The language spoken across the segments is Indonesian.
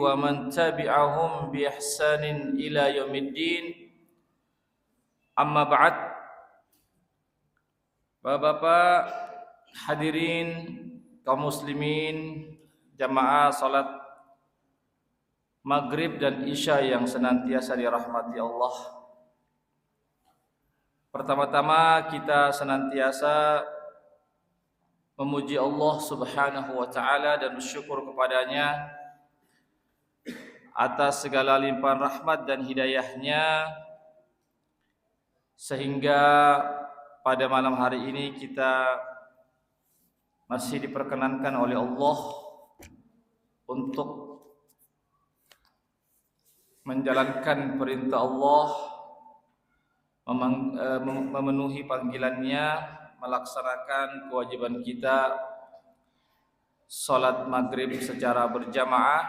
wa man tabi'ahum bi ihsanin ila yaumiddin. Amma ba'd. Bapak-bapak hadirin kaum muslimin, jamaah salat maghrib dan isya yang senantiasa dirahmati Allah. Pertama-tama kita senantiasa memuji Allah Subhanahu wa taala dan bersyukur kepadanya atas segala limpahan rahmat dan hidayahnya, sehingga pada malam hari ini kita masih diperkenankan oleh Allah untuk menjalankan perintah Allah, memenuhi panggilannya, melaksanakan kewajiban kita salat maghrib secara berjamaah,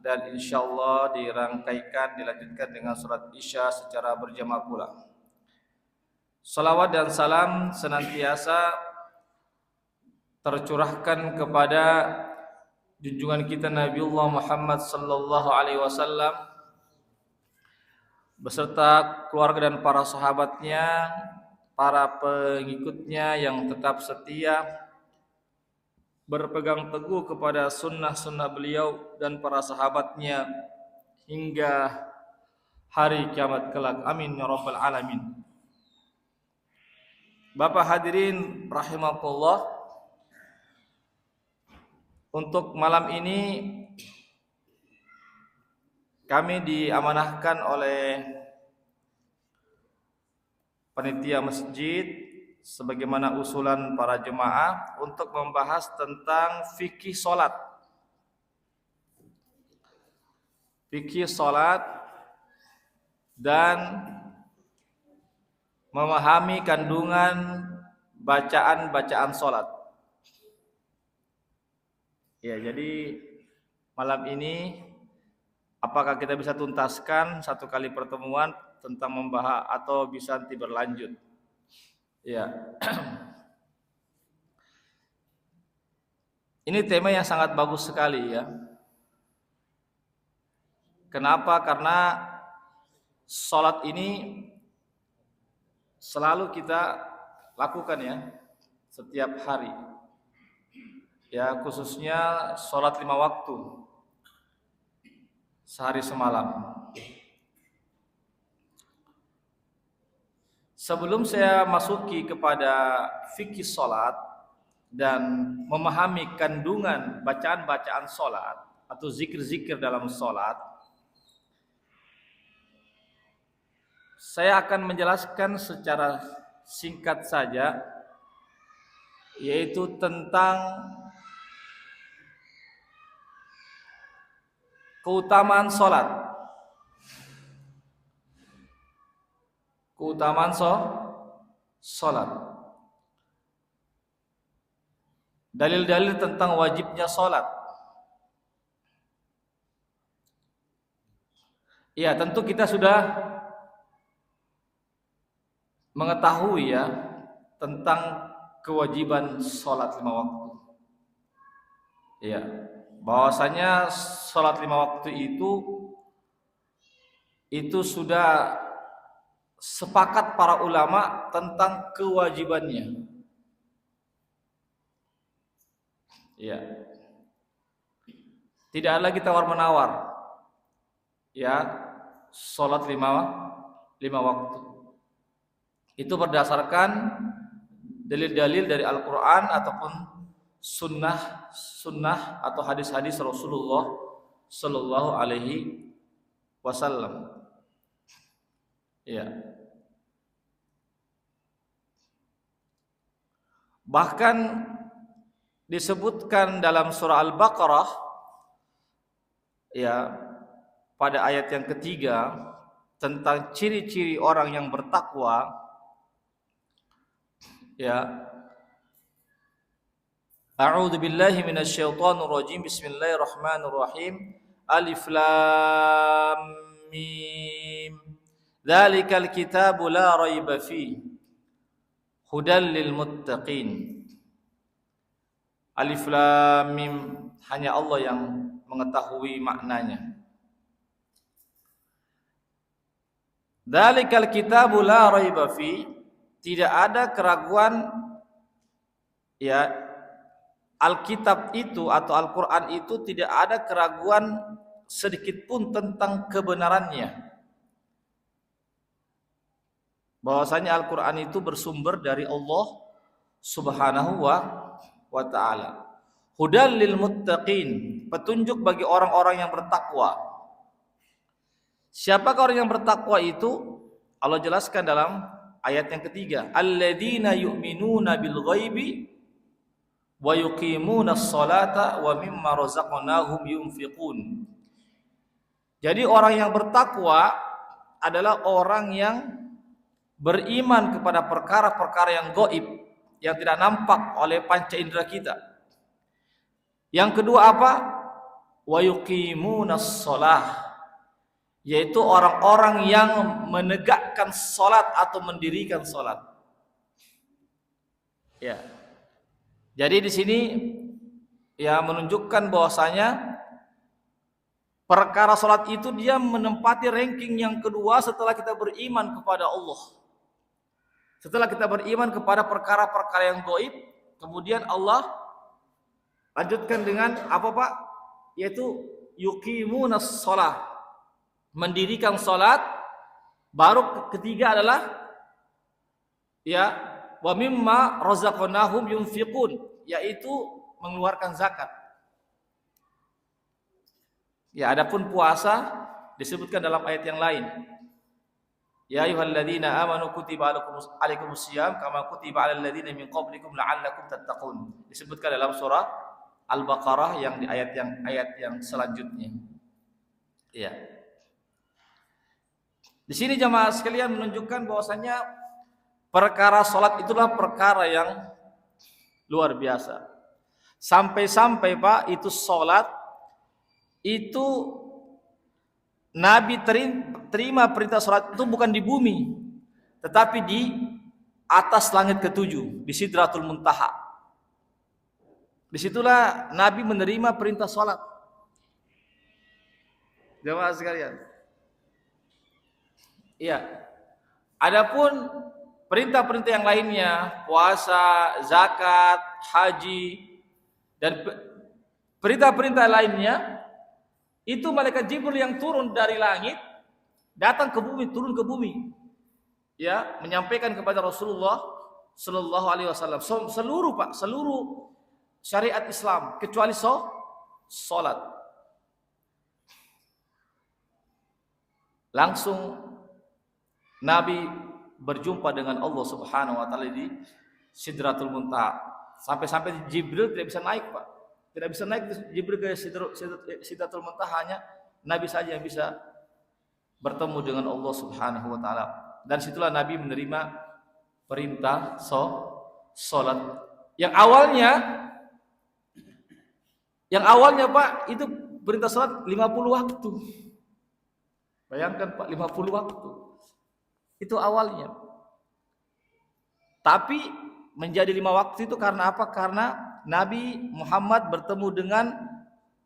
dan insyaallah dilanjutkan dengan salat isya secara berjamaah pula. Salawat dan salam senantiasa tercurahkan kepada junjungan kita Nabiullah Muhammad sallallahu alaihi wasallam beserta keluarga dan para sahabatnya, para pengikutnya yang tetap setia berpegang teguh kepada sunnah-sunnah beliau dan para sahabatnya hingga hari kiamat kelak. Amin ya rabbal alamin. Bapak hadirin rahimakumullah, untuk malam ini kami diamanahkan oleh panitia masjid sebagaimana usulan para jemaah untuk membahas tentang fikih salat. Fikih salat dan memahami kandungan bacaan-bacaan salat. Ya, jadi malam ini apakah kita bisa tuntaskan satu kali pertemuan tentang membahas atau bisa nanti berlanjut? Ya. Ini tema yang sangat bagus sekali ya. Kenapa? Karena salat ini selalu kita lakukan ya setiap hari. Ya, khususnya salat 5 waktu sehari semalam. Sebelum saya masuki kepada fikih salat dan memahami kandungan bacaan-bacaan salat atau zikir-zikir dalam salat, saya akan menjelaskan secara singkat saja, yaitu tentang keutamaan salat. Keutamaan salat. Dalil-dalil tentang wajibnya salat. Ya, tentu kita sudah mengetahui ya tentang kewajiban salat 5 waktu. Ya, bahwasanya salat 5 waktu itu sudah sepakat para ulama tentang kewajibannya. Ya. Tidak ada lagi tawar-menawar. Ya, salat 5 waktu. Itu berdasarkan dalil-dalil dari Al-Qur'an ataupun sunnah atau hadis-hadis Rasulullah sallallahu alaihi wasallam. Ya. Bahkan disebutkan dalam surah Al-Baqarah ya pada ayat yang ketiga tentang ciri-ciri orang yang bertakwa ya. A'udzu billahi minasyaitonir rajim. Bismillahirrahmanirrahim. Alif lam mim. Dzalikal kitabu la raiba fihi hudal lil muttaqin. Alif lam mim, hanya Allah yang mengetahui maknanya. Dzalikal kitabu la raiba fi, tidak ada keraguan, ya, Alkitab itu atau Al-Qur'an itu tidak ada keraguan sedikit pun tentang kebenarannya. Bahwasanya Al-Qur'an itu bersumber dari Allah Subhanahu wa taala. Hudal lil muttaqin, petunjuk bagi orang-orang yang bertakwa. Siapakah orang yang bertakwa itu? Allah jelaskan dalam ayat yang ketiga, alladzina yu'minuna bil ghaibi wa yuqimunas salata wa mimma razaqnahum yunfiqun. Jadi orang yang bertakwa adalah orang yang beriman kepada perkara-perkara yang gaib, yang tidak nampak oleh panca indera kita. Yang kedua apa? Wa yuqimunas shalah, yaitu orang-orang yang menegakkan salat atau mendirikan salat. Ya. Jadi di sini ya menunjukkan bahwasanya perkara salat itu dia menempati ranking yang kedua setelah kita beriman kepada Allah. Setelah kita beriman kepada perkara-perkara yang gaib, kemudian Allah lanjutkan dengan apa Pak? Yaitu yuqimunas shalah, mendirikan salat. Baru ketiga adalah ya wa mimma razaqnahum yunfiqun, yaitu mengeluarkan zakat. Ya, adapun puasa disebutkan dalam ayat yang lain. Ya ayyuhalladzina amanu kutiba alaikumusiyam kama kutiba alal ladzina min qablikum la'allakum tattaqun. Disebutkan dalam surah Al-Baqarah yang di ayat yang selanjutnya. Ya. Di sini jemaah sekalian menunjukkan bahwasanya perkara salat itulah perkara yang luar biasa. Sampai-sampai Pak, itu salat itu Nabi terima perintah salat itu bukan di bumi, tetapi di atas langit ketujuh, di Sidratul Muntaha. Disitulah Nabi menerima perintah salat. Jemaah sekalian. Iya. Adapun perintah-perintah yang lainnya, puasa, zakat, haji, dan perintah-perintah lainnya, itu malaikat Jibril yang turun dari langit, datang ke bumi, turun ke bumi, ya, menyampaikan kepada Rasulullah Sallallahu Alaihi Wasallam seluruh syariat Islam kecuali salat. Langsung Nabi berjumpa dengan Allah Subhanahu Wa Taala di Sidratul Muntaha. Sampai-sampai Jibril tidak bisa naik Pak. Tidak bisa naik Jibril ke Sidratul Muntaha, hanya Nabi saja yang bisa bertemu dengan Allah Subhanahu wa taala. Dan situlah Nabi menerima perintah salat. Yang awalnya Pak, itu perintah salat 50 waktu. Bayangkan Pak, 50 waktu. Itu awalnya. Tapi menjadi 5 waktu itu karena apa? Karena Nabi Muhammad bertemu dengan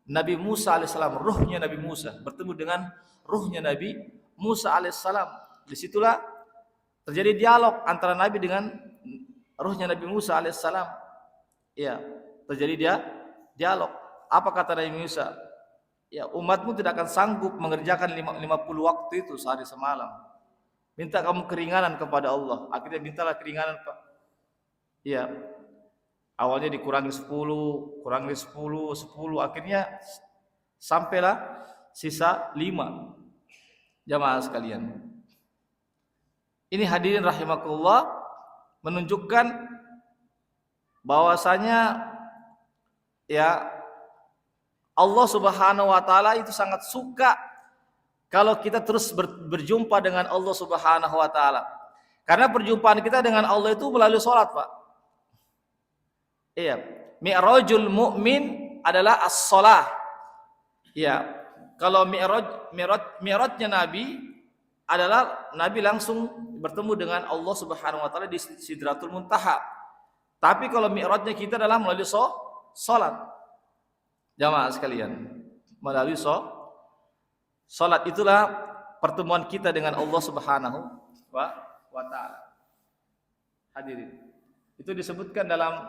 Nabi Musa alaihissalam, ruhnya Nabi Musa bertemu dengan ruhnya Nabi Musa alaihissalam. Disitulah terjadi dialog antara Nabi dengan ruhnya Nabi Musa alaihissalam. Ya, terjadi dialog. Apa kata Nabi Musa? Ya, umatmu tidak akan sanggup mengerjakan 50 waktu itu sehari semalam. Minta kamu keringanan kepada Allah. Akhirnya mintalah keringanan Pak. Ya. Awalnya dikurangi 10, kurangi 10, akhirnya sampailah sisa 5. Jamaah sekalian. Ini hadirin rahimakumullah menunjukkan bahwasanya ya Allah Subhanahu wa taala itu sangat suka kalau kita terus berjumpa dengan Allah Subhanahu wa taala. Karena perjumpaan kita dengan Allah itu melalui salat, Pak. Iya, mi'rajul mu'min adalah as-shalah. Ya, kalau mi'rajnya Nabi adalah Nabi langsung bertemu dengan Allah Subhanahu wa taala di Sidratul Muntaha. Tapi kalau mi'rajnya kita adalah melalui salat. Jamaah sekalian. Melalui salat itulah pertemuan kita dengan Allah Subhanahu wa taala. Hadirin. Itu disebutkan dalam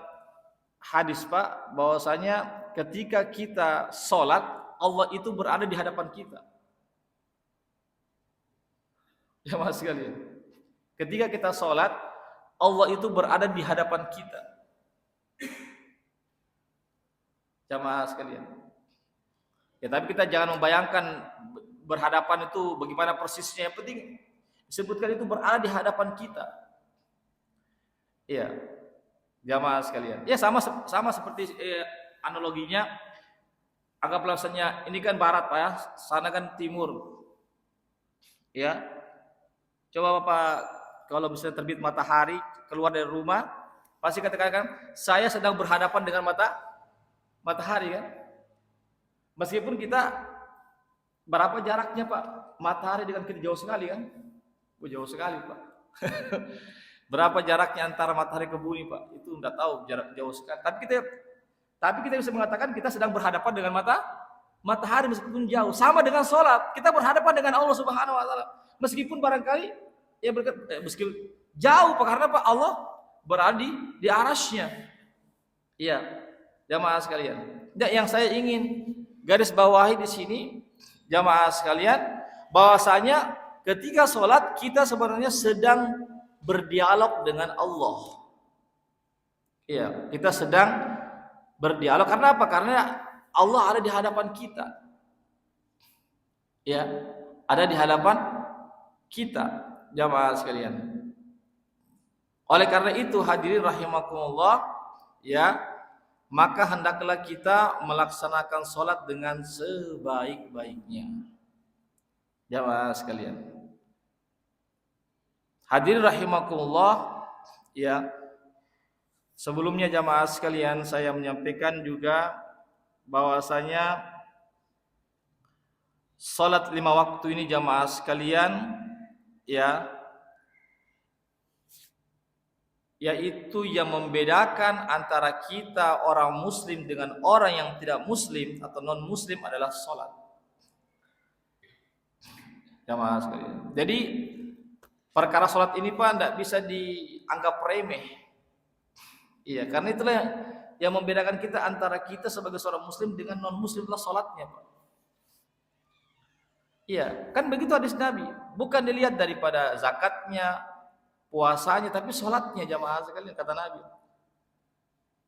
hadis Pak bahwasanya ketika kita salat Allah itu berada di hadapan kita. Ya Mas sekalian. Ketika kita salat Allah itu berada di hadapan kita. Jamaah sekalian. Ya tapi kita jangan membayangkan berhadapan itu bagaimana persisnya. Yang penting disebutkan itu berada di hadapan kita. Iya. Jamaah sekalian. Ya sama seperti analoginya. Anggaplah misalnya ini kan barat Pak ya, sana kan timur. Ya. Coba Bapak kalau bisa terbit matahari keluar dari rumah, pasti katakan saya sedang berhadapan dengan matahari kan. Meskipun kita berapa jaraknya Pak? Matahari dengan kita jauh sekali kan? Jauh sekali Pak. Berapa jaraknya antara matahari ke bumi Pak? Itu enggak tahu, jarak jauh sekali. Tapi kita bisa mengatakan kita sedang berhadapan dengan matahari meskipun jauh. Sama dengan sholat, kita berhadapan dengan Allah Subhanahu wa taala. Meskipun barangkali ya meskipun jauh Pak, karena Pak Allah berada di arasy-Nya. Iya, jamaah sekalian. Yang saya ingin garis bawahi di sini, jamaah sekalian, bahwasanya ketika sholat kita sebenarnya sedang berdialog dengan Allah. Iya, kita sedang berdialog karena apa? Karena Allah ada di hadapan kita. Ya, ada di hadapan kita, jamaah sekalian. Oleh karena itu hadirin rahimakumullah, ya, maka hendaklah kita melaksanakan sholat dengan sebaik-baiknya, jamaah sekalian. Hadirin rahimakumullah, ya. Sebelumnya jamaah sekalian saya menyampaikan juga bahwasanya salat 5 waktu ini jamaah sekalian ya, yaitu yang membedakan antara kita orang muslim dengan orang yang tidak muslim atau non muslim adalah salat. Jamaah sekalian. Jadi perkara salat ini Pak tidak bisa dianggap remeh. Iya, karena itulah yang membedakan kita antara kita sebagai seorang muslim dengan non muslim adalah salatnya Pak. Iya, kan begitu hadis Nabi. Bukan dilihat daripada zakatnya, puasanya, tapi salatnya jamaah sekalian kata Nabi.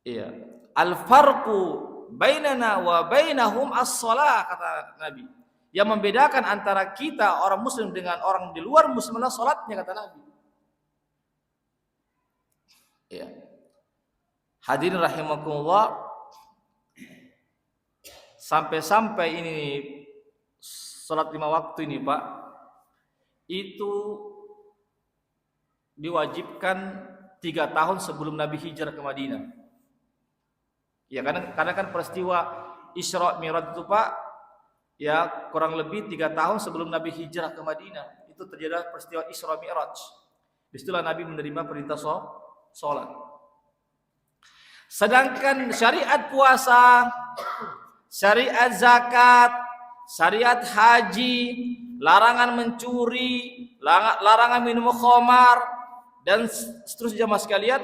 Iya. Al-farqu bainana wa bainahum as-shalah kata Nabi. Yang membedakan antara kita orang muslim dengan orang di luar muslim adalah salatnya kata Nabi. Iya. Hadirin rahimakumullah, sampai ini salat 5 waktu ini Pak, itu diwajibkan 3 tahun sebelum Nabi hijrah ke Madinah. Ya karena kan peristiwa Isra Mi'raj itu Pak, ya kurang lebih 3 tahun sebelum Nabi hijrah ke Madinah itu terjadi peristiwa Isra Mi'raj. Disitulah Nabi menerima perintah sholat. Sedangkan syariat puasa, syariat zakat, syariat haji, larangan mencuri, larangan minum khamar dan seterusnya jamaah sekalian,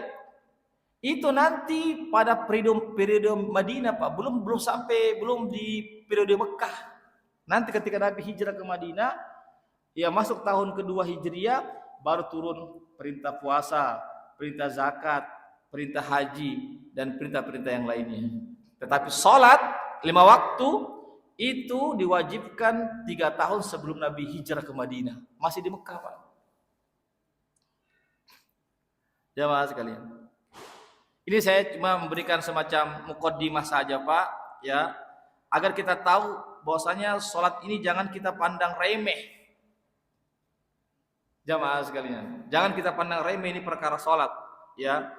itu nanti pada periode Madinah Pak, belum di periode Mekah. Nanti ketika Nabi hijrah ke Madinah, ya masuk tahun kedua Hijriah, baru turun perintah puasa, perintah zakat, perintah haji dan perintah-perintah yang lainnya. Tetapi salat 5 waktu itu diwajibkan 3 tahun sebelum Nabi hijrah ke Madinah. Masih di Mekah Pak. Jamaah sekalian. Ini saya cuma memberikan semacam muqaddimah saja Pak, ya, agar kita tahu bahwasanya salat ini jangan kita pandang remeh. Jamaah sekalian, jangan kita pandang remeh ini perkara salat, ya.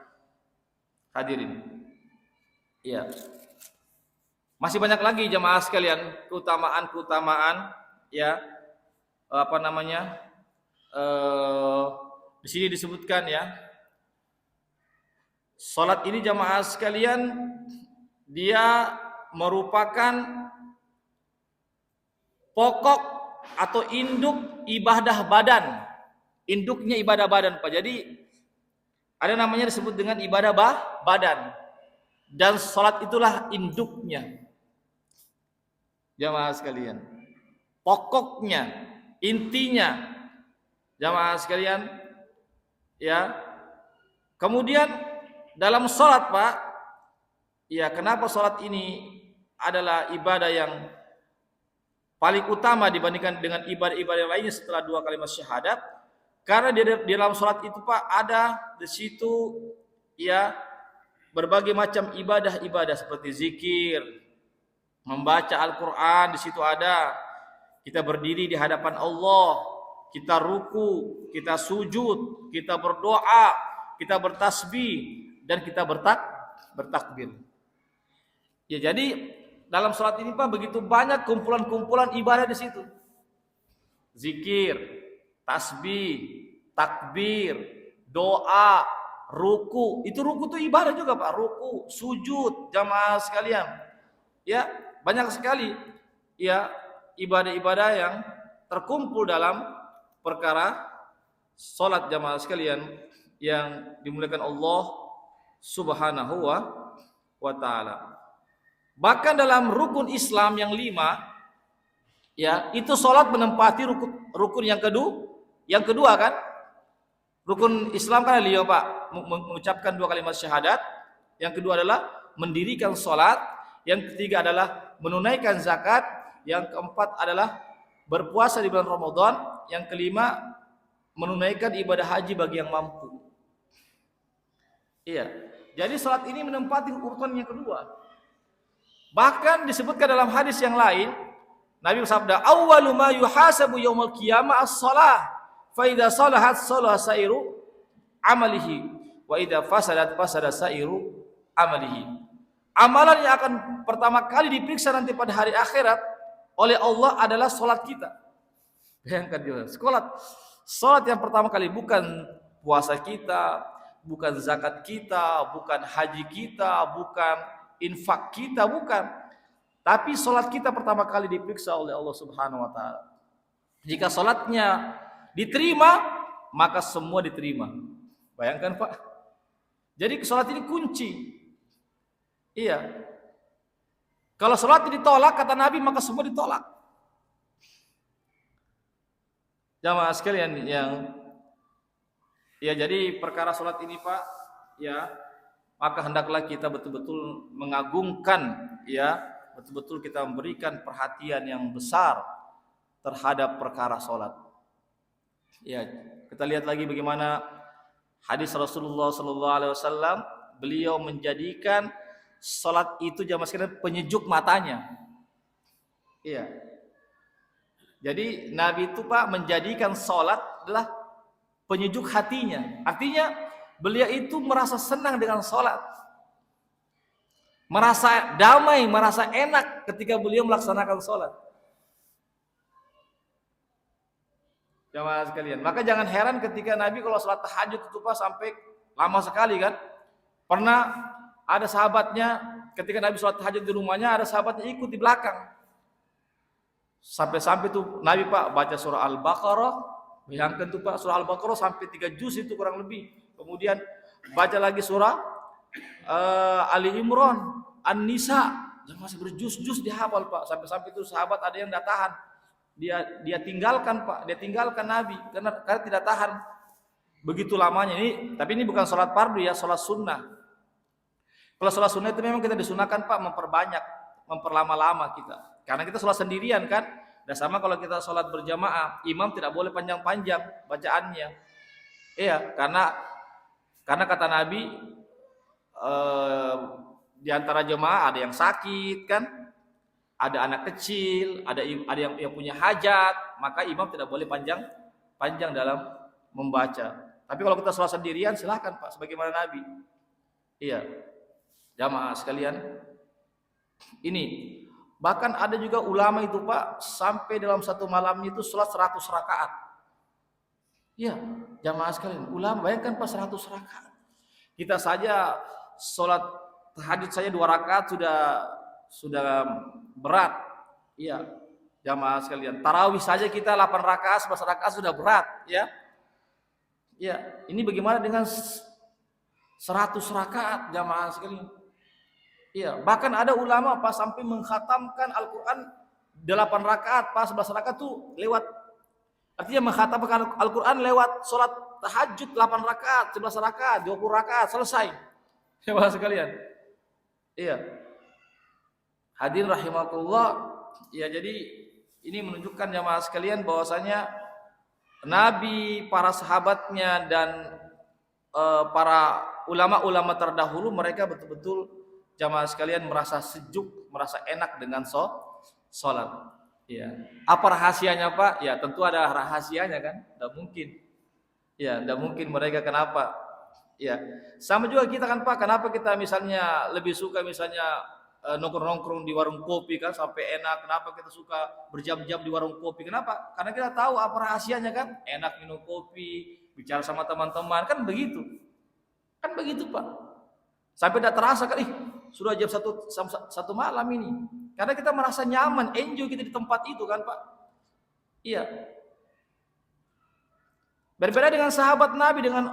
Hadirin. Ya. Masih banyak lagi jamaah sekalian keutamaan, ya. Di sini disebutkan ya. Salat ini jamaah sekalian dia merupakan pokok atau induk ibadah badan. Induknya ibadah badan, Pak. Jadi ada namanya disebut dengan ibadah badan. Dan salat itulah induknya. Jamaah sekalian. Pokoknya, intinya. Jamaah sekalian, ya. Kemudian dalam salat, Pak, ya, kenapa salat ini adalah ibadah yang paling utama dibandingkan dengan ibadah-ibadah lainnya setelah dua kalimat syahadat? Karena di dalam salat itu, Pak, ada di situ ya berbagai macam ibadah-ibadah seperti zikir, membaca Al-Qur'an, di situ ada kita berdiri di hadapan Allah, kita ruku, kita sujud, kita berdoa, kita bertasbih, dan kita bertakbir. Ya, jadi dalam salat ini, Pak, begitu banyak kumpulan-kumpulan ibadah di situ. Zikir, tasbih, takbir, doa, ruku. Itu ruku itu ibadah juga, Pak. Ruku, sujud, jamaah sekalian. Ya, banyak sekali ya ibadah-ibadah yang terkumpul dalam perkara salat, jamaah sekalian yang dimuliakan Allah Subhanahu wa taala. Bahkan dalam rukun Islam yang 5, ya, itu salat menempati rukun yang kedua kan? Rukun Islam kan beliau, Pak, mengucapkan dua kalimat syahadat. Yang kedua adalah mendirikan salat, yang ketiga adalah menunaikan zakat, yang keempat adalah berpuasa di bulan Ramadan, yang kelima menunaikan ibadah haji bagi yang mampu. Iya. Jadi salat ini menempati urutan yang kedua. Bahkan disebutkan dalam hadis yang lain, Nabi bersabda, "Awwalu ma yuhasabu yaumil qiyamah as-shalah, fa idza salahat salaha sairu amalihi, wa idza fasadat fasada sairu amalihi." Amalan yang akan pertama kali diperiksa nanti pada hari akhirat oleh Allah adalah salat kita. Bayangkan juga, salat yang pertama kali, bukan puasa kita, bukan zakat kita, bukan haji kita, bukan infak kita, bukan. Tapi salat kita pertama kali diperiksa oleh Allah Subhanahu wa taala. Jika salatnya diterima, maka semua diterima. Bayangkan, Pak. Jadi salat ini kunci. Iya. Kalau salat ditolak kata Nabi, maka semua ditolak. Jamaah sekalian yang ya, jadi perkara salat ini, Pak, ya, maka hendaklah kita betul-betul mengagungkan, ya, betul-betul kita memberikan perhatian yang besar terhadap perkara salat. Ya, kita lihat lagi bagaimana hadis Rasulullah sallallahu alaihi wasallam, beliau menjadikan salat itu jamaah sekalian penyejuk matanya. Iya. Jadi Nabi itu, Pak, menjadikan salat adalah penyejuk hatinya. Artinya beliau itu merasa senang dengan salat. Merasa damai, merasa enak ketika beliau melaksanakan salat. Jamaah sekalian, maka jangan heran ketika Nabi kalau salat tahajud itu, Pak, sampai lama sekali kan. Pernah ada sahabatnya ketika Nabi salat tahajud di rumahnya, ada sahabatnya ikut di belakang. Sampai-sampai tuh Nabi, Pak, baca surah Al-Baqarah. Bayangkan tuh, Pak, surah Al-Baqarah sampai 3 juz itu kurang lebih. Kemudian baca lagi surah Ali Imran, An-Nisa, yang masih berjuz-juz dihafal, Pak. Sampai-sampai itu sahabat ada yang tidak tahan. Dia tinggalkan, Pak. Dia tinggalkan Nabi karena tidak tahan begitu lamanya. Tapi ini bukan salat fardu, ya, salat sunnah. Kalau salat sunnah itu memang kita disunahkan, Pak, memperbanyak, memperlama-lama kita. Karena kita salat sendirian kan. Dan sama kalau kita salat berjamaah, imam tidak boleh panjang-panjang bacaannya. Iya, karena kata Nabi, di antara jemaah ada yang sakit kan, ada anak kecil, ada yang punya hajat, maka imam tidak boleh panjang dalam membaca. Tapi kalau kita salat sendirian, silahkan, Pak, sebagaimana Nabi. Iya, jamaah sekalian. Ini bahkan ada juga ulama itu, Pak, sampai dalam satu malam itu salat 100 rakaat. Iya, jamaah sekalian, ulama, bayangkan, Pak, 100 rakaat. Kita saja salat tahajud saja 2 rakaat sudah berat. Iya, Jamaah sekalian, tarawih saja kita 8 rakaat, 11 rakaat sudah berat, ya. Ya, ini bagaimana dengan 100 rakaat jamaah sekalian? Iya, bahkan ada ulama pas sampai mengkhatamkan Al-Qur'an 8 rakaat, pas 11 rakaat tuh lewat, artinya mengkhatamkan Al-Qur'an lewat salat tahajud 8 rakaat, 11 rakaat, 20 rakaat selesai. Jamaah sekalian. Iya. Hadirin rahimakumullah. Ya, jadi ini menunjukkan jamaah sekalian bahwasanya Nabi, para sahabatnya dan para ulama-ulama terdahulu mereka betul-betul jamaah sekalian merasa sejuk, merasa enak dengan sholat. Ya. Apa rahasianya Pak? Ya tentu ada rahasianya kan? Tidak mungkin. Ya, tidak mungkin mereka kenapa? Ya, sama juga kita kan Pak. Kenapa kita misalnya lebih suka misalnya nongkrong-nongkrong di warung kopi kan sampai enak? Kenapa kita suka berjam-jam di warung kopi? Kenapa? Karena kita tahu apa rahasianya kan? Enak minum kopi, bicara sama teman-teman kan begitu. Kan begitu Pak. Sampai tidak terasa kan, sudah jam 1 malam ini. Karena kita merasa nyaman, enjoy kita di tempat itu kan Pak. Iya. Berbeda dengan sahabat Nabi, dengan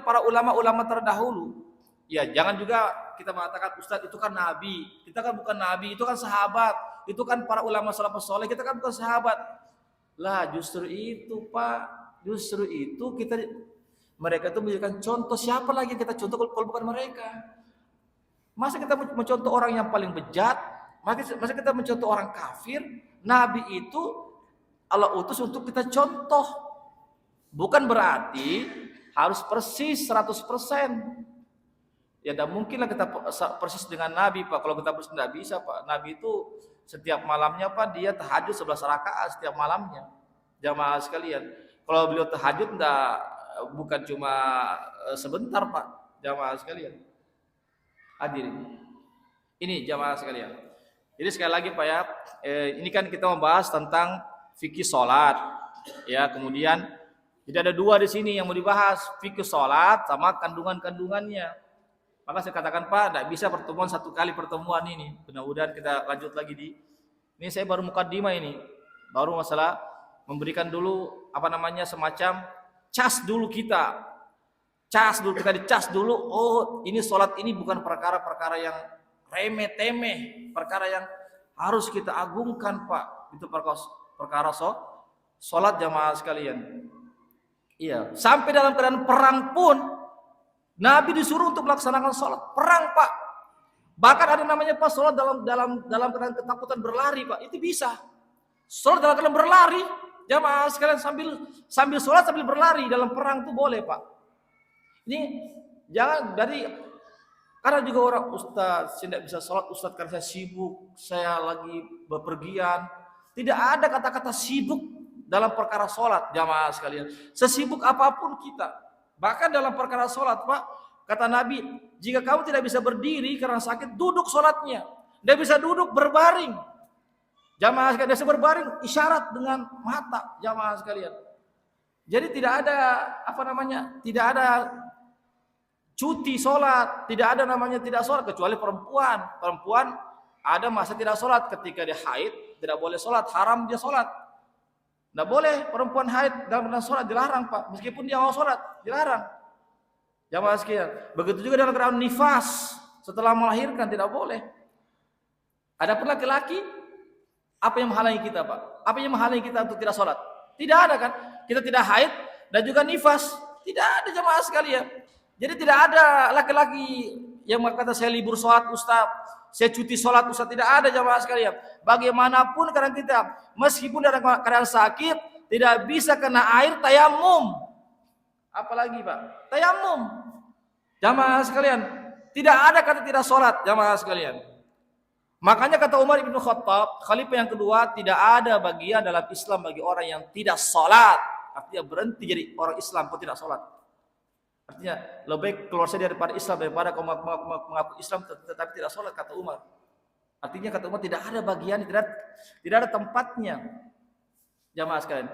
para ulama-ulama terdahulu. Ya, jangan juga kita mengatakan Ustadz itu kan Nabi. Kita kan bukan Nabi, itu kan sahabat. Itu kan para ulama salafus saleh, kita kan bukan sahabat. Lah, justru itu Pak. Justru itu mereka itu menjadikan contoh. Siapa lagi yang kita contoh kalau bukan mereka? Masa kita mencontoh orang yang paling bejat? Masa kita mencontoh orang kafir? Nabi itu Allah utus untuk kita contoh. Bukan berarti harus persis 100%. Ya tidak mungkinlah kita persis dengan Nabi Pak. Kalau kita persis tidak bisa Pak. Nabi itu setiap malamnya Pak dia tahajud 11 rakaat setiap malamnya. Jamaah sekalian. Kalau beliau tahajud bukan cuma sebentar Pak. Jamaah sekalian. Hadirin. Ini jamaah sekalian. Jadi sekali lagi Pak ya, ini kan kita membahas tentang fikih salat. Ya, kemudian jadi ada 2 di sini yang mau dibahas, fikih salat sama kandungan-kandungannya. Maka saya katakan Pak, tidak bisa pertemuan 1 kali pertemuan ini. Mudah-mudahan kita lanjut lagi ini saya baru mukadimah ini. Baru masalah memberikan dulu semacam cas dulu kita. Dicas dulu, oh ini salat ini bukan perkara-perkara yang remeh-temeh, perkara yang harus kita agungkan Pak. Itu perkara salat jamaah sekalian. Iya, sampai dalam keadaan perang pun Nabi disuruh untuk melaksanakan salat perang Pak. Bahkan ada namanya Pak salat dalam keadaan ketakutan berlari Pak. Itu bisa. Salat dalam keadaan berlari, jamaah sekalian sambil salat sambil berlari dalam perang itu boleh Pak. Ini jangan karena juga orang Ustaz, saya tidak bisa sholat Ustaz karena saya sibuk, saya lagi bepergian. Tidak ada kata-kata sibuk dalam perkara sholat jamaah sekalian. Sesibuk apapun kita, bahkan dalam perkara sholat Pak, kata Nabi, jika kamu tidak bisa berdiri karena sakit, duduk sholatnya. Tidak bisa duduk, berbaring. Jamaah sekalian, bisa berbaring, isyarat dengan mata jamaah sekalian. Jadi tidak ada tidak ada cuti sholat, tidak ada namanya tidak sholat kecuali perempuan. Perempuan ada masa tidak sholat ketika dia haid, tidak boleh sholat, haram dia sholat. Tidak boleh perempuan haid dalam keadaan sholat, dilarang Pak. Meskipun dia mau sholat, dilarang. Jamaah sekalian. Begitu juga dalam keadaan nifas, setelah melahirkan tidak boleh. Adapun laki-laki, apa yang menghalangi kita Pak? Apa yang menghalangi kita untuk tidak sholat? Tidak ada kan? Kita tidak haid dan juga nifas. Tidak ada jamaah sekalian. Jadi tidak ada laki-laki yang berkata saya libur sholat Ustaz, saya cuti sholat Ustaz. Tidak ada jamaah sekalian. Bagaimanapun kadang kita, meskipun dalam keadaan sakit, tidak bisa kena air tayamum. Apalagi Pak? Tayamum. Jamaah sekalian, tidak ada kata tidak sholat jamaah sekalian. Makanya kata Umar bin Khattab, khalifah yang kedua, tidak ada bagian dalam Islam bagi orang yang tidak sholat. Artinya berhenti jadi orang Islam kalau tidak sholat. Artinya lebih baik keluar saja daripada Islam daripada kau mengaku Islam tetapi tidak sholat, kata Umar. Artinya kata Umar tidak ada bagian, tidak ada tempatnya. Jamaah sekalian.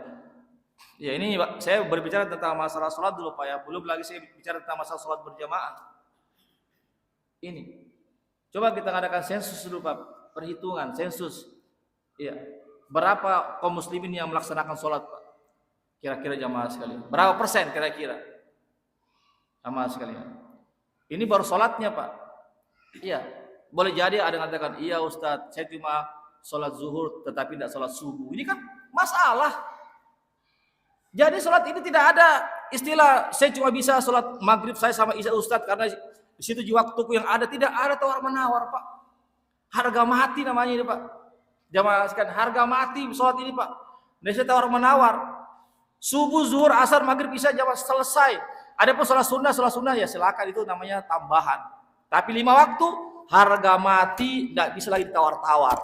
Ya ini saya berbicara tentang masalah sholat dulu Pak ya. Belum lagi saya bicara tentang masalah sholat berjamaah. Ini. Coba kita adakan sensus dulu Pak. Perhitungan, sensus. Iya. Berapa kaum muslimin yang melaksanakan sholat, Pak? Kira-kira jamaah sekalian. Berapa persen kira-kira? Jamaah sekalian. Ini baru sholatnya, Pak. Iya. Boleh jadi ada yang mengatakan, iya Ustadz, saya cuma sholat zuhur tetapi tidak sholat subuh. Ini kan masalah. Jadi sholat ini tidak ada istilah saya cuma bisa sholat maghrib saya sama isya Ustadz karena di situ waktuku yang ada. Tidak ada tawar menawar, Pak. Harga mati namanya ini, Pak. Jamaah sekalian, harga mati sholat ini, Pak. Nggak tawar menawar. Subuh, zuhur, asar, maghrib, isya jamaah selesai. Ada pun sholat sunnah ya silakan, itu namanya tambahan. Tapi 5 waktu harga mati, tidak bisa lagi ditawar-tawar.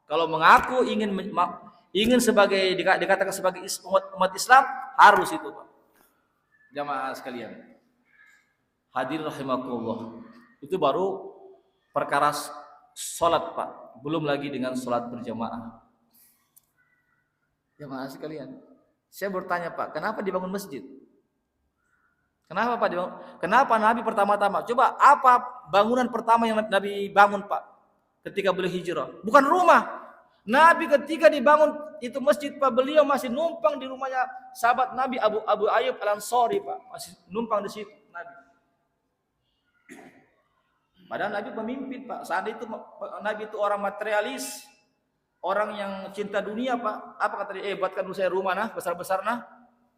Kalau mengaku ingin sebagai dikatakan sebagai umat Islam, harus itu, Pak. Jamaah sekalian, hadirin rahimakumullah. Itu baru perkara sholat, Pak. Belum lagi dengan sholat berjamaah. Jamaah sekalian, saya bertanya, Pak, kenapa dibangun masjid? Kenapa, Pak, dibangun? Kenapa Nabi pertama-tama? Coba apa bangunan pertama yang Nabi bangun, Pak, ketika beliau hijrah? Bukan rumah. Nabi ketika dibangun itu masjid, Pak, beliau masih numpang di rumahnya sahabat Nabi Abu Ayyub Al-Ansari, Pak. Masih numpang di situ Nabi. Padahal Nabi pemimpin, Pak. Saat itu Nabi itu orang materialis, orang yang cinta dunia, Pak. Apa kata dia? Buatkan dulu saya rumah nah, besar-besar nah,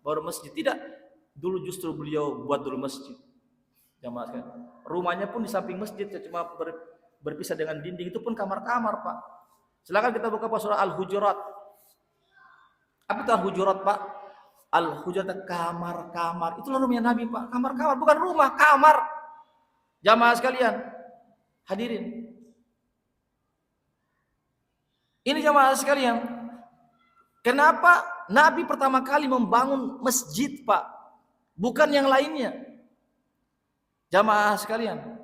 baru masjid. Tidak. Dulu justru beliau buat dulu masjid. Jamaah sekalian. Rumahnya pun di samping masjid, cuma berpisah dengan dinding. Itu pun kamar-kamar, Pak. Silakan kita buka surah Al-Hujurat. Apa itu Al-Hujurat, Pak? Al-Hujurat kamar-kamar. Itulah rumahnya Nabi, Pak. Kamar-kamar, bukan rumah, kamar. Jamaah sekalian, hadirin. Ini jamaah sekalian. Kenapa Nabi pertama kali membangun masjid, Pak? Bukan yang lainnya. Jamaah sekalian.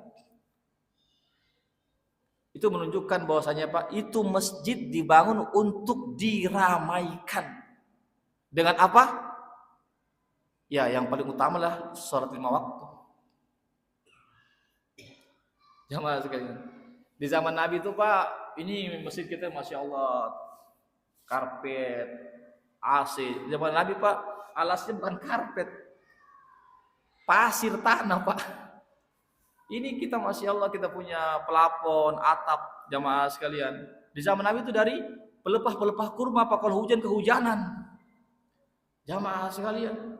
Itu menunjukkan bahwasanya, Pak, itu masjid dibangun untuk diramaikan. Dengan apa? Ya, yang paling utama lah sholat 5 waktu. Jamaah sekalian. Di zaman Nabi itu, Pak, ini masjid kita Masya Allah, karpet, AC. Di zaman Nabi, Pak, alasnya bukan karpet, pasir tanah, Pak. Ini kita Masya Allah, kita punya pelapon, atap, jamaah sekalian. Di zaman Nabi itu dari pelepah-pelepah kurma, Pak, kalau hujan kehujanan. Jamaah sekalian.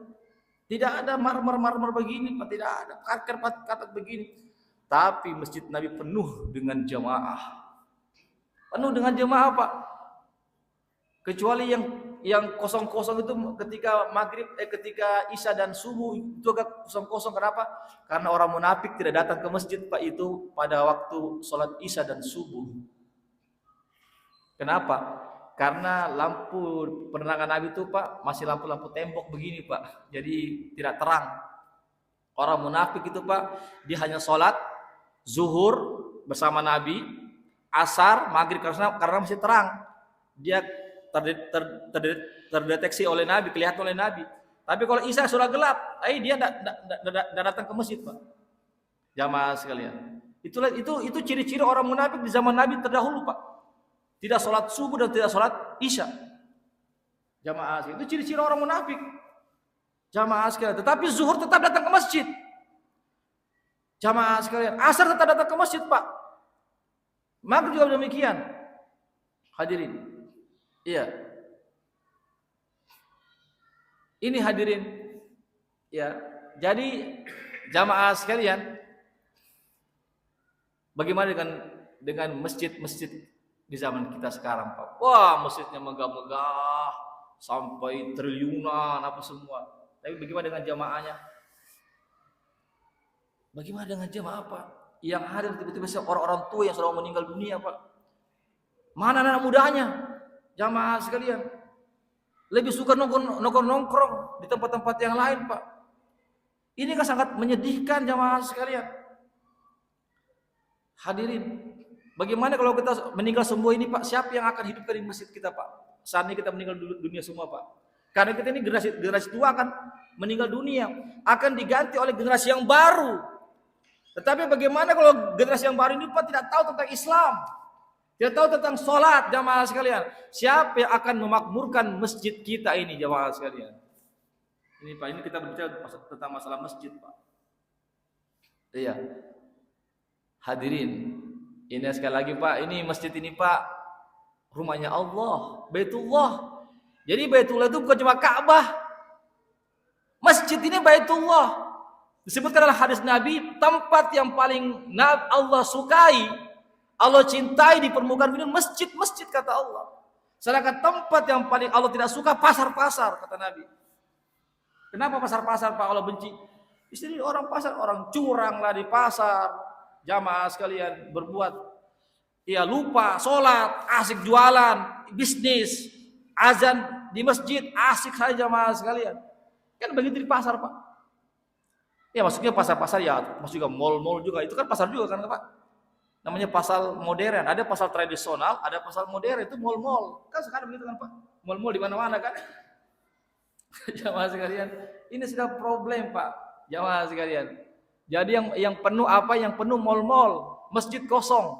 Tidak ada marmer begini, Pak, tidak ada karpet begini. Tapi masjid Nabi penuh dengan jamaah. Penuh dengan jamaah, Pak. Kecuali yang kosong-kosong itu ketika maghrib, ketika isya dan subuh itu agak kosong-kosong. Kenapa? Karena orang munafik tidak datang ke masjid, Pak, itu pada waktu sholat isya dan subuh. Kenapa? Karena lampu penerangan Nabi itu, Pak, masih lampu-lampu tembok begini, Pak. Jadi tidak terang. Orang munafik itu, Pak, dia hanya sholat zuhur bersama Nabi, asar, maghrib karena masih terang. Dia terdeteksi oleh Nabi, kelihatan oleh Nabi. Tapi kalau isya sudah gelap, dia tidak datang ke masjid, Pak. Jamaah sekalian. Itu ciri-ciri orang munafik di zaman Nabi terdahulu, Pak. Tidak sholat subuh dan tidak sholat isya. Jamaah sekalian. Itu ciri-ciri orang munafik. Jamaah sekalian. Tetapi zuhur tetap datang ke masjid. Jamaah sekalian. Asar tetap datang ke masjid, Pak. Maghrib juga demikian. Hadirin. Iya. Ini hadirin. Ya. Jadi jamaah sekalian, bagaimana dengan masjid-masjid di zaman kita sekarang, Pak? Wah, masjidnya megah-megah sampai triliunan apa semua. Tapi bagaimana dengan jamaahnya? Bagaimana dengan jamaah, Pak? Yang hadir tiba-tiba orang-orang tua yang sudah meninggal dunia, Pak. Mana anak mudanya? Jamaah sekalian. Lebih suka nongkrong di tempat-tempat yang lain, Pak. Ini kan sangat menyedihkan, jamaah sekalian. Hadirin, bagaimana kalau kita meninggal semua ini, Pak? Siapa yang akan hidupkan di masjid kita, Pak? Saat ini kita meninggal dunia semua, Pak. Karena kita ini generasi tua akan meninggal dunia, akan diganti oleh generasi yang baru. Tetapi bagaimana kalau generasi yang baru ini, Pak, tidak tahu tentang Islam? Kita tahu tentang sholat, jamaah sekalian. Siapa yang akan memakmurkan masjid kita ini, jamaah sekalian? Ini Pak, ini kita berbicara tentang masalah masjid, Pak. Iya. Hadirin, ini sekali lagi Pak, ini masjid ini Pak, rumahnya Allah, Baitullah. Jadi Baitullah itu bukan cuma Ka'bah. Masjid ini Baitullah. Disebutkan dalam hadis Nabi, tempat yang paling Allah sukai, Allah cintai di permukaan bumi, masjid-masjid kata Allah. Sedangkan tempat yang paling Allah tidak suka, pasar-pasar kata Nabi. Kenapa pasar-pasar Pak Allah benci? Di sini orang pasar, orang curang lah di pasar. Jamaah sekalian berbuat, ya lupa sholat, asik jualan, bisnis, azan di masjid, asik saja jamaah sekalian. Kan begitu di pasar Pak. Ya maksudnya pasar-pasar ya, maksud juga mall-mall juga, itu kan pasar juga kan Pak. Namanya pasar modern, ada pasar tradisional, ada pasar modern, itu mall-mall. Kan sekarang begitu kan Pak. Mall-mall di mana-mana kan. Jamaah sekalian, ini sudah problem Pak. Jamaah sekalian. Jadi yang penuh apa? Yang penuh mall-mall, masjid kosong.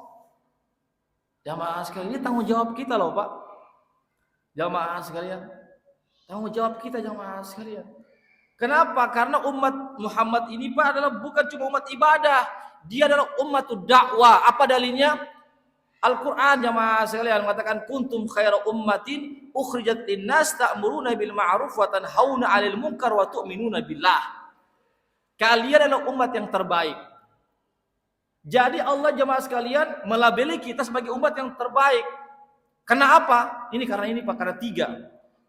Jamaah sekalian, ini tanggung jawab kita loh Pak. Jamaah sekalian, tanggung jawab kita jamaah sekalian. Kenapa? Karena umat Muhammad ini Pak adalah bukan cuma umat ibadah, dia adalah umat dakwah. Apa dalilnya? Al-Quran jamaah sekalian mengatakan kuntum khaira ummatin ukhrijat linnas ta'muruna bil ma'ruf wa tanhauna 'anil munkar wa tu'minuna billah. Kalian adalah umat yang terbaik. Jadi Allah jamaah sekalian melabeli kita sebagai umat yang terbaik. Kenapa? Ini karena ini Pak, karena tiga.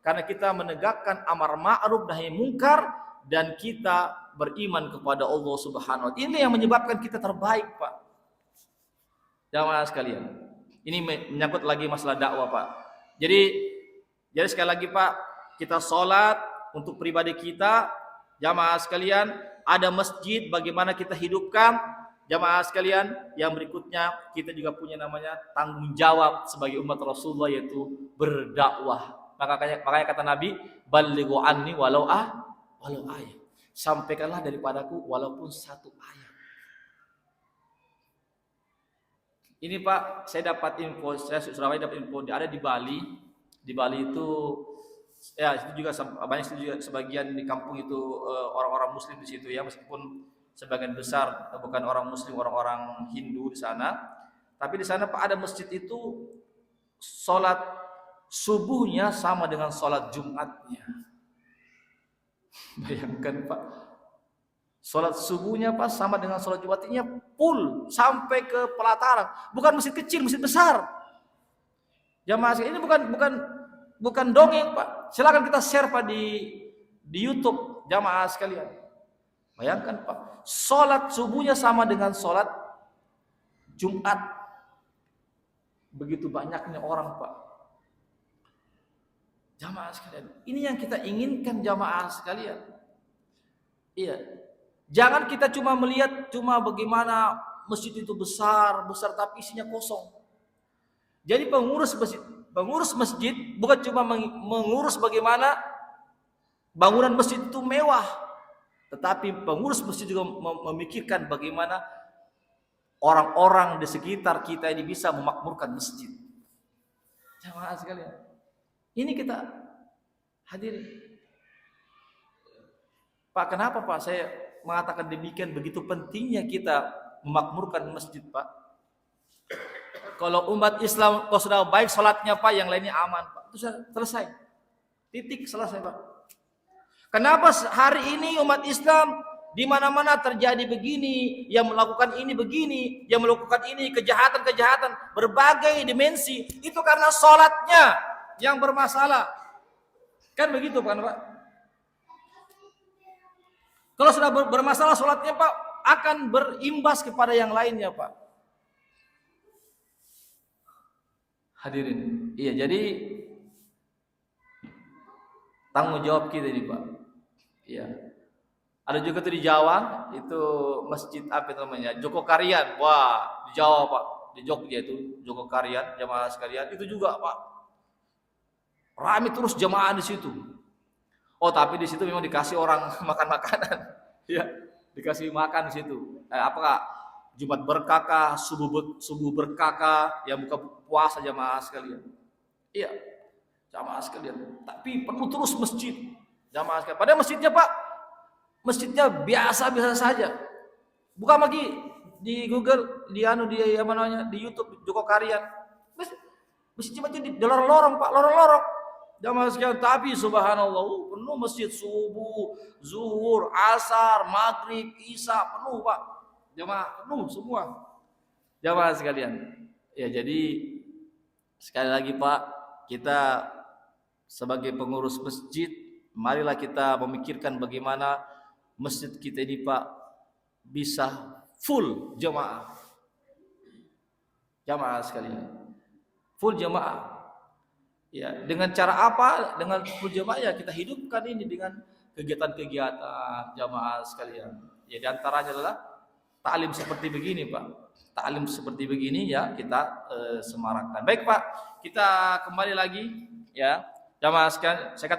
Karena kita menegakkan amar ma'ruf nahi munkar dan kita beriman kepada Allah Subhanahu wa taala. Ini yang menyebabkan kita terbaik, Pak. Jamaah sekalian. Ini menyangkut lagi masalah dakwah, Pak. Jadi sekali lagi, Pak, kita sholat untuk pribadi kita, jamaah sekalian, ada masjid bagaimana kita hidupkan, jamaah sekalian. Yang berikutnya kita juga punya namanya tanggung jawab sebagai umat Rasulullah, yaitu berdakwah. Makanya kata Nabi, balighu anni walau ayat. Sampaikanlah daripadaku walaupun satu ayat. Ini Pak, saya dapat info, saya Surabaya dapat info, ada di Bali. Di Bali itu, ya itu juga banyak juga sebagian di kampung itu orang-orang Muslim di situ ya, meskipun sebagian besar bukan orang Muslim, orang-orang Hindu di sana. Tapi di sana Pak ada masjid itu sholat subuhnya sama dengan sholat Jumatnya. Bayangkan Pak, sholat subuhnya Pak sama dengan sholat Jumatnya full sampai ke pelataran. Bukan masjid kecil, masjid besar. Jamaah ini bukan dongeng Pak. Silakan kita share Pak di YouTube jamaah sekalian. Bayangkan Pak, sholat subuhnya sama dengan sholat Jumat. Begitu banyaknya orang Pak. Jamaah sekalian, ini yang kita inginkan jamaah sekalian. Iya. Jangan kita cuma melihat bagaimana masjid itu besar tapi isinya kosong. Jadi pengurus masjid bukan cuma mengurus bagaimana bangunan masjid itu mewah, tetapi pengurus masjid juga memikirkan bagaimana orang-orang di sekitar kita ini bisa memakmurkan masjid. Jamaah sekalian. Ini kita hadirin. Pak, kenapa Pak saya mengatakan demikian? Begitu pentingnya kita memakmurkan masjid Pak. Kalau umat Islam kalau sudah baik sholatnya Pak, yang lainnya aman Pak. Itu sudah selesai. Titik, selesai Pak. Kenapa hari ini umat Islam di mana-mana terjadi begini, yang melakukan ini begini, yang melakukan ini kejahatan-kejahatan berbagai dimensi? Itu karena sholatnya yang bermasalah. Kan begitu Pak. Kalau sudah bermasalah sholatnya Pak, akan berimbas kepada yang lainnya Pak. Hadirin. Iya, jadi tanggung jawab kita ini Pak. Iya. Ada juga tuh di Jawa, itu masjid apa namanya? Joko Karian. Wah, di Jawa Pak. Di Jogja itu Joko Karian, jamaah sekalian. Itu juga Pak. Ramai terus jamaah di situ. Oh, tapi di situ memang dikasih orang makan makanan. Ya, dikasih makan di situ. Apakah Jumat berkakah, subuh berkakah, ya buka puasa jamaah sekalian. Iya, jamaah sekalian. Tapi penuh terus masjid, jamaah sekalian. Padahal masjidnya Pak, masjidnya biasa-biasa saja. Buka lagi di Google, di apa namanya, di YouTube Joko Karyan. Masjid di lorong-lorong Pak, lorong-lorong. Jamaah sekalian, tapi subhanallah penuh masjid subuh, zuhur, asar, maghrib, isya penuh Pak. Jamaah penuh semua. Jamaah sekalian. Ya jadi sekali lagi Pak, kita sebagai pengurus masjid, marilah kita memikirkan bagaimana masjid kita ini Pak bisa full jamaah. Jamaah sekalian. Full jamaah. Ya, dengan cara apa? Dengan full jamaah ya kita hidupkan ini dengan kegiatan-kegiatan jamaah sekalian. Ya di antaranya adalah ta'lim seperti begini, Pak. Ta'lim seperti begini ya kita semarakkan. Baik, Pak. Kita kembali lagi ya. Jamaah sekalian, saya katakan